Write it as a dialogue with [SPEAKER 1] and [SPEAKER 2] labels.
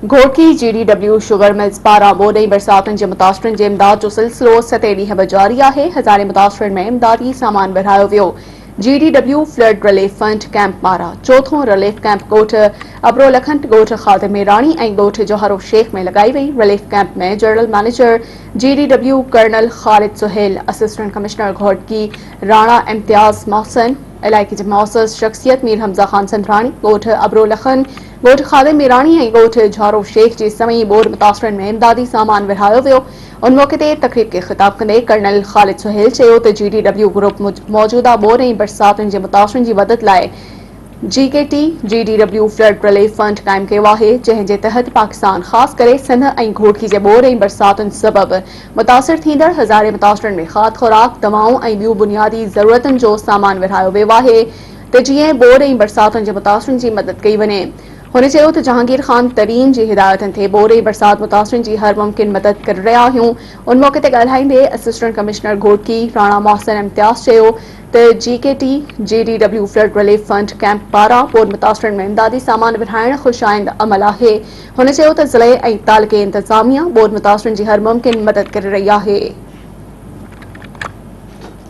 [SPEAKER 1] Ghotki GDW sugar mills पारा बोडई बरसातन जे मुतासरन जे इमदाद जो सिलसिलो 7 ॾींहं बि जारी आहे। हज़ारे मुतासरन में इमदादी सामान विरहायो वियो। GDW flood relief fund camp पारा चौथों रिलीफ कैंप ॻोठ अबरोलखंड, ॻोठ खादिम मेराणी ऐं ॻोठ जोहरो शेख में लगाई वई। रिलीफ कैंप में जनरल मैनेजर GDW कर्नल ख़ालिद सुहेल, असिस्टेंट कमिश्नर घोटकी राणा इम्तियाज मोहसिन, इलाइक़े जे मुअज़्ज़ज़ शख्सियत मीर हमज़ा खान संदरानी, ॻोठ अबरोलखंड, ॻोठ खादिम मेराणी ऐं ॻोठ जोहरो शेख जे समें बोर मुतासरन में इमदादी सामान विरहायो वियो। उन मौके ते तक़रीब खे ख़िताब कंदे कर्नल ख़ालिद सुहेल चयो त GDW ग्रुप मौजूदा बोर ऐं बरसातुनि जे मुतासरन जी मदद लाइ GKT GDW flood relief fund क़ाइमु कयो आहे, जंहिं जे तहत पाकिस्तान ख़ासि करे सिंध ऐं घोटकी जे बोर ऐं बरसातुनि सबबि मुतासिर थींदड़ हज़ारे मुतासरन में खाद खुराक, दवाऊं ऐं ॿियूं बुनियादी ज़रूरतुनि जो सामान विरहायो वियो आहे त जीअं बोर ऐं बरसातुनि जे मुतासरन जी मदद कई वञे। हुन चयो त जहांगीर खान तरीन जी हिदायतुनि ते बोर ऐं बरसात मुतासरन जी हर मुमकिन मदद करे रहिया आहियूं। उन मौके ते ॻाल्हाईंदे असिस्टेंट कमिश्नर घोटकी राणा मोहसिन इम्तियाज़ चयो त GKT GDW flood relief fund camp पारां बोर मुतासरन में इमदादी सामान विरहाइण ख़ुशाइंद अमल आहे। हुन चयो त ज़िले ऐं तालुके इंतिज़ामिया बोर मुतासरन जी हर मुमकिन मदद करे रही आहे।